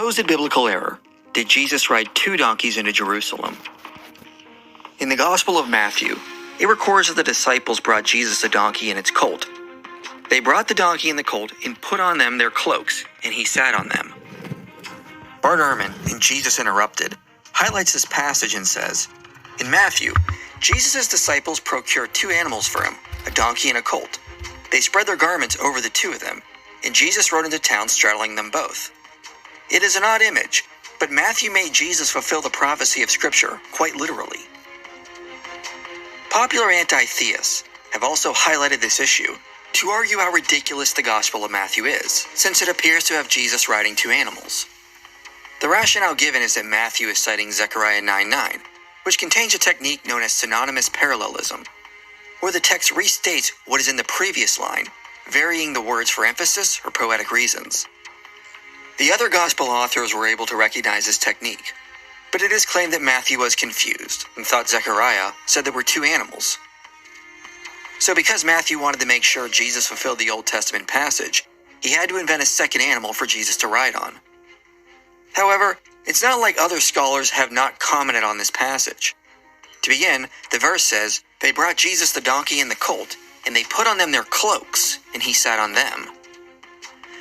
Supposed biblical error. Did Jesus ride two donkeys into Jerusalem? In the Gospel of Matthew, it records that the disciples brought Jesus a donkey and its colt. They brought the donkey and the colt and put on them their cloaks, and he sat on them. Bart Ehrman, in Jesus Interrupted, highlights this passage and says, in Matthew, Jesus' disciples procured two animals for him, a donkey and a colt. They spread their garments over the two of them, and Jesus rode into town straddling them both. It is an odd image, but Matthew made Jesus fulfill the prophecy of Scripture quite literally. Popular anti-theists have also highlighted this issue to argue how ridiculous the Gospel of Matthew is, since it appears to have Jesus riding two animals. The rationale given is that Matthew is citing Zechariah 9:9, which contains a technique known as synonymous parallelism, where the text restates what is in the previous line, varying the words for emphasis or poetic reasons. The other Gospel authors were able to recognize this technique, but it is claimed that Matthew was confused and thought Zechariah said there were two animals. So because Matthew wanted to make sure Jesus fulfilled the Old Testament passage, he had to invent a second animal for Jesus to ride on. However, it's not like other scholars have not commented on this passage. To begin, the verse says, they brought Jesus the donkey and the colt, and they put on them their cloaks, and he sat on them.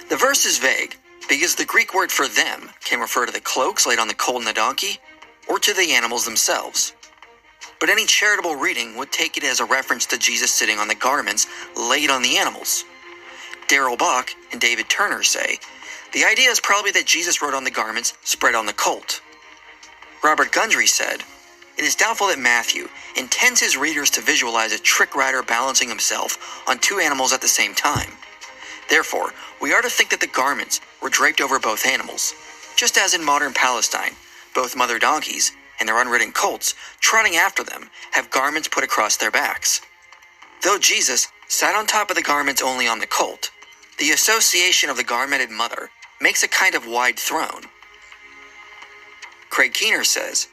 The verse is vague, because the Greek word for them can refer to the cloaks laid on the colt and the donkey, or to the animals themselves. But any charitable reading would take it as a reference to Jesus sitting on the garments laid on the animals. Darrell Bach and David Turner say, the idea is probably that Jesus rode on the garments spread on the colt. Robert Gundry said, it is doubtful that Matthew intends his readers to visualize a trick rider balancing himself on two animals at the same time. Therefore, we are to think that the garments were draped over both animals, just as in modern Palestine, both mother donkeys and their unridden colts trotting after them have garments put across their backs. Though Jesus sat on top of the garments only on the colt, the association of the garmented mother makes a kind of wide throne. Craig Keener says,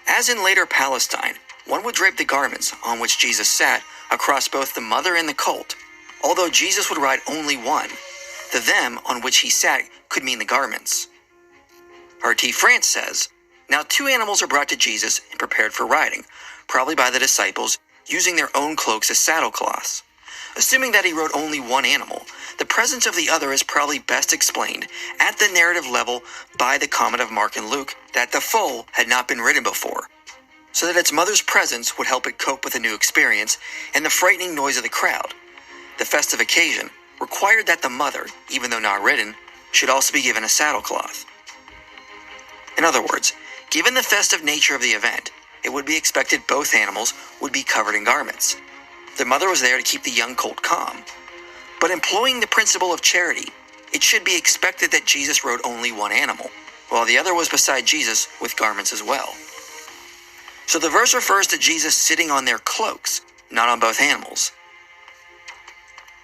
as in later Palestine, one would drape the garments on which Jesus sat across both the mother and the colt, although Jesus would ride only one. The them on which he sat could mean the garments. R.T. France says, now two animals are brought to Jesus and prepared for riding, probably by the disciples using their own cloaks as saddlecloths. Assuming that he rode only one animal, the presence of the other is probably best explained at the narrative level by the comment of Mark and Luke that the foal had not been ridden before, so that its mother's presence would help it cope with a new experience and the frightening noise of the crowd. The festive occasion required that the mother, even though not ridden, should also be given a saddlecloth. In other words, given the festive nature of the event, it would be expected both animals would be covered in garments. The mother was there to keep the young colt calm. But employing the principle of charity, it should be expected that Jesus rode only one animal, while the other was beside Jesus with garments as well. So the verse refers to Jesus sitting on their cloaks, not on both animals.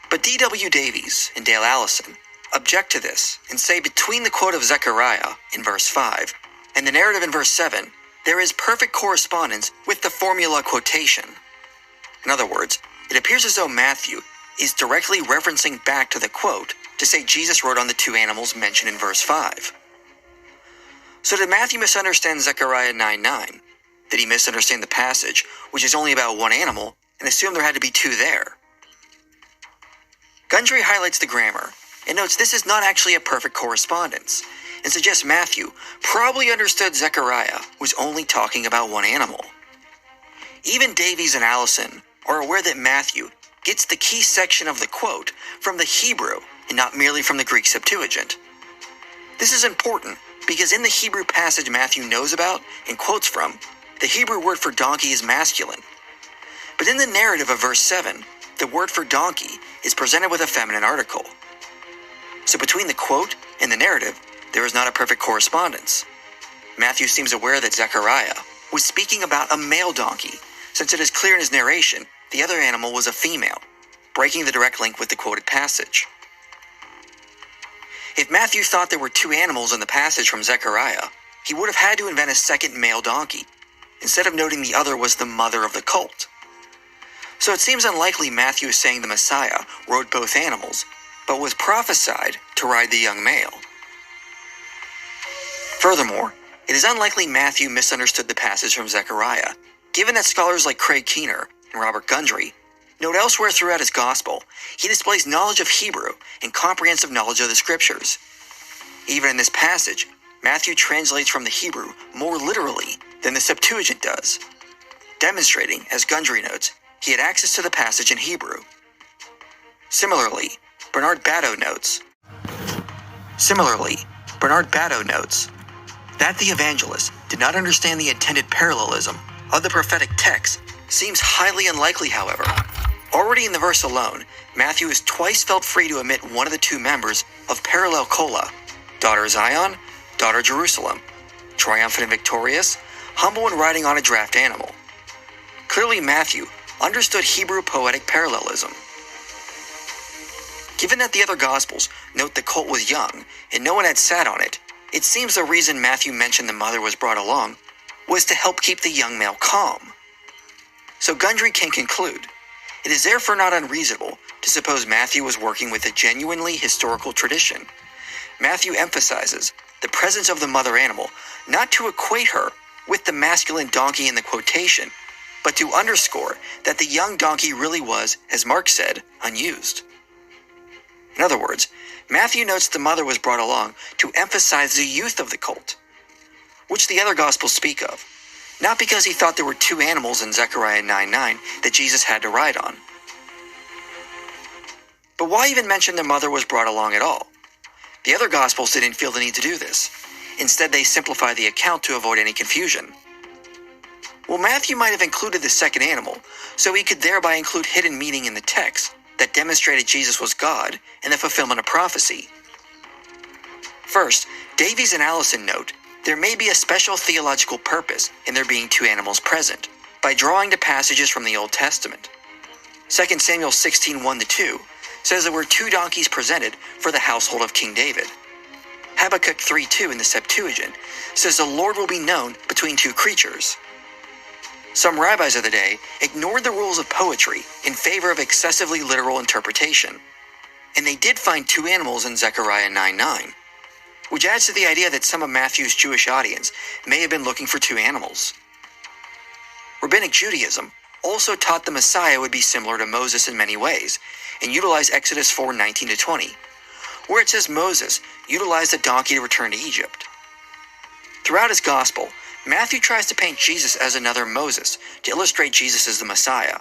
But D.W. Davies and Dale Allison object to this and say between the quote of Zechariah in verse 5 and the narrative in verse 7, there is perfect correspondence with the formula quotation. In other words, it appears as though Matthew is directly referencing back to the quote to say Jesus rode on the two animals mentioned in verse 5. So did Matthew misunderstand Zechariah 9:9? Did he misunderstand the passage, which is only about one animal, and assume there had to be two there? Gundry highlights the grammar and notes this is not actually a perfect correspondence, and suggests Matthew probably understood Zechariah was only talking about one animal. Even Davies and Allison are aware that Matthew gets the key section of the quote from the Hebrew and not merely from the Greek Septuagint. This is important because in the Hebrew passage Matthew knows about and quotes from, the Hebrew word for donkey is masculine. But in the narrative of verse 7, the word for donkey is presented with a feminine article. So between the quote and the narrative, there is not a perfect correspondence. Matthew seems aware that Zechariah was speaking about a male donkey, since it is clear in his narration the other animal was a female, breaking the direct link with the quoted passage. If Matthew thought there were two animals in the passage from Zechariah, he would have had to invent a second male donkey, instead of noting the other was the mother of the colt. So it seems unlikely Matthew is saying the Messiah rode both animals, but was prophesied to ride the young male. Furthermore, it is unlikely Matthew misunderstood the passage from Zechariah, given that scholars like Craig Keener and Robert Gundry note elsewhere throughout his gospel, he displays knowledge of Hebrew and comprehensive knowledge of the scriptures. Even in this passage, Matthew translates from the Hebrew more literally than the Septuagint does, demonstrating, as Gundry notes, he had access to the passage in Hebrew. Similarly, Bernard Batto notes that the evangelist did not understand the intended parallelism of the prophetic text seems highly unlikely, however. Already in the verse alone, Matthew has twice felt free to omit one of the two members of parallel cola: daughter Zion, daughter Jerusalem, triumphant and victorious, humble and riding on a draft animal. Clearly Matthew understood Hebrew poetic parallelism. Given that the other Gospels note the colt was young and no one had sat on it, it seems the reason Matthew mentioned the mother was brought along was to help keep the young male calm. So Gundry can conclude, it is therefore not unreasonable to suppose Matthew was working with a genuinely historical tradition. Matthew emphasizes the presence of the mother animal not to equate her with the masculine donkey in the quotation, but to underscore that the young donkey really was, as Mark said, unused. In other words, Matthew notes the mother was brought along to emphasize the youth of the colt, which the other Gospels speak of, not because he thought there were two animals in Zechariah 9:9 that Jesus had to ride on. But why even mention the mother was brought along at all? The other Gospels didn't feel the need to do this. Instead, they simplify the account to avoid any confusion. Well, Matthew might have included the second animal, so he could thereby include hidden meaning in the text that demonstrated Jesus was God and the fulfillment of prophecy. First, Davies and Allison note there may be a special theological purpose in there being two animals present, by drawing to passages from the Old Testament. 2 Samuel 16:1-2 says there were two donkeys presented for the household of King David. Habakkuk 3:2 in the Septuagint says the Lord will be known between two creatures. Some rabbis of the day ignored the rules of poetry in favor of excessively literal interpretation, and they did find two animals in Zechariah 9:9, which adds to the idea that some of Matthew's Jewish audience may have been looking for two animals. Rabbinic Judaism also taught the Messiah would be similar to Moses in many ways, and utilized Exodus 4:19-20, where it says Moses utilized a donkey to return to Egypt. Throughout his gospel, Matthew tries to paint Jesus as another Moses to illustrate Jesus as the Messiah.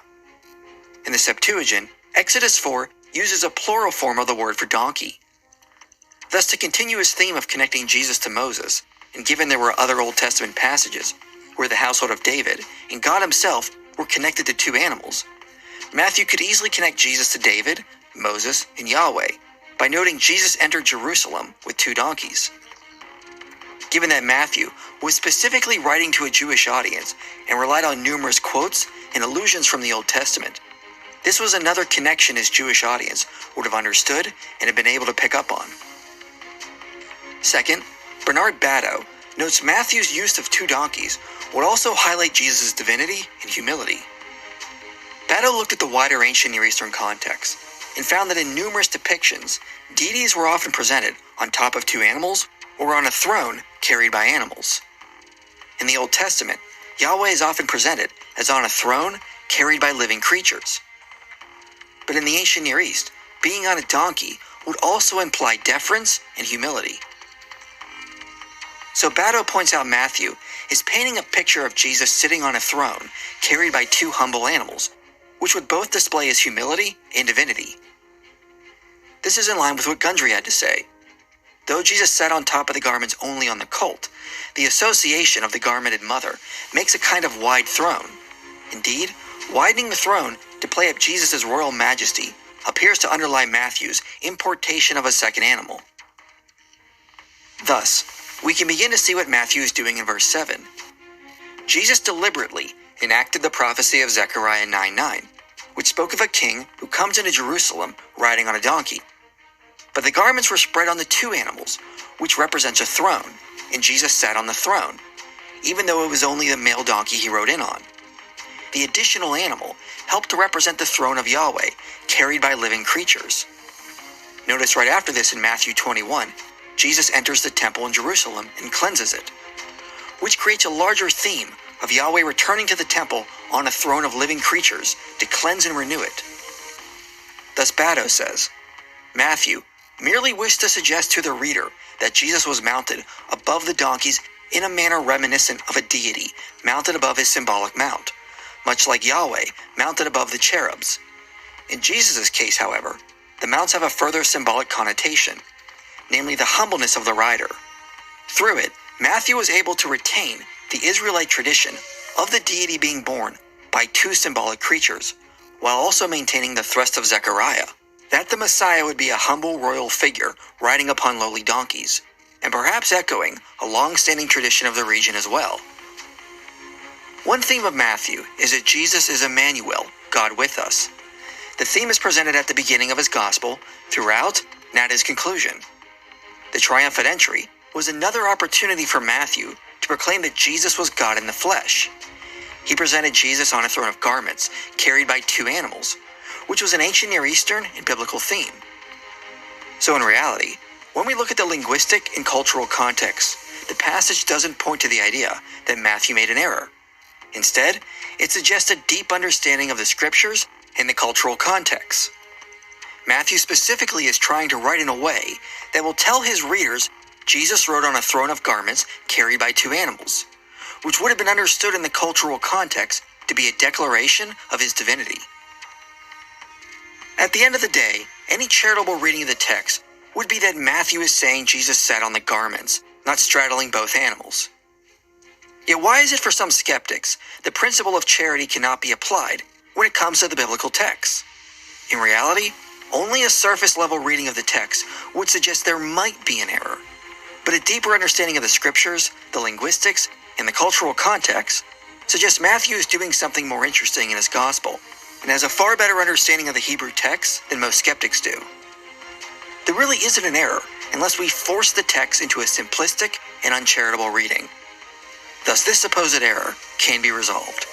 In the Septuagint, Exodus 4 uses a plural form of the word for donkey. Thus, to continue his theme of connecting Jesus to Moses, and given there were other Old Testament passages where the household of David and God himself were connected to two animals, Matthew could easily connect Jesus to David, Moses, and Yahweh by noting Jesus entered Jerusalem with two donkeys. Given that Matthew was specifically writing to a Jewish audience and relied on numerous quotes and allusions from the Old Testament, this was another connection his Jewish audience would have understood and have been able to pick up on. Second, Bernard Batto notes Matthew's use of two donkeys would also highlight Jesus' divinity and humility. Batto looked at the wider ancient Near Eastern context and found that in numerous depictions, deities were often presented on top of two animals or on a throne carried by animals. In the Old Testament, Yahweh is often presented as on a throne carried by living creatures. But in the ancient Near East, being on a donkey would also imply deference and humility. So Batto points out Matthew is painting a picture of Jesus sitting on a throne carried by two humble animals, which would both display his humility and divinity. This is in line with what Gundry had to say. Though Jesus sat on top of the garments only on the colt, the association of the garmented mother makes a kind of wide throne. Indeed, widening the throne to play up Jesus' royal majesty appears to underlie Matthew's importation of a second animal. Thus, we can begin to see what Matthew is doing in verse 7. Jesus deliberately enacted the prophecy of Zechariah 9:9, which spoke of a king who comes into Jerusalem riding on a donkey. But the garments were spread on the two animals, which represents a throne, and Jesus sat on the throne, even though it was only the male donkey he rode in on. The additional animal helped to represent the throne of Yahweh, carried by living creatures. Notice right after this in Matthew 21, Jesus enters the temple in Jerusalem and cleanses it, which creates a larger theme of Yahweh returning to the temple on a throne of living creatures to cleanse and renew it. Thus Bado says, Matthew merely wished to suggest to the reader that Jesus was mounted above the donkeys in a manner reminiscent of a deity mounted above his symbolic mount, much like Yahweh mounted above the cherubs. In Jesus' case, however, the mounts have a further symbolic connotation, namely the humbleness of the rider. Through it, Matthew was able to retain the Israelite tradition of the deity being born by two symbolic creatures, while also maintaining the thrust of Zechariah, that the Messiah would be a humble royal figure riding upon lowly donkeys, and perhaps echoing a long-standing tradition of the region as well. One theme of Matthew is that Jesus is Emmanuel, God with us. The theme is presented at the beginning of his gospel, throughout, and at his conclusion. The triumphant entry was another opportunity for Matthew to proclaim that Jesus was God in the flesh. He presented Jesus on a throne of garments, carried by two animals, which was an ancient Near Eastern and biblical theme. So in reality, when we look at the linguistic and cultural context, the passage doesn't point to the idea that Matthew made an error. Instead, it suggests a deep understanding of the scriptures and the cultural context. Matthew specifically is trying to write in a way that will tell his readers Jesus rode on a throne of garments carried by two animals, which would have been understood in the cultural context to be a declaration of his divinity. At the end of the day, any charitable reading of the text would be that Matthew is saying Jesus sat on the garments, not straddling both animals. Yet why is it for some skeptics the principle of charity cannot be applied when it comes to the biblical text? In reality, only a surface-level reading of the text would suggest there might be an error. But a deeper understanding of the scriptures, the linguistics, and the cultural context suggests Matthew is doing something more interesting in his gospel, and has a far better understanding of the Hebrew text than most skeptics do. There really isn't an error unless we force the text into a simplistic and uncharitable reading. Thus, this supposed error can be resolved.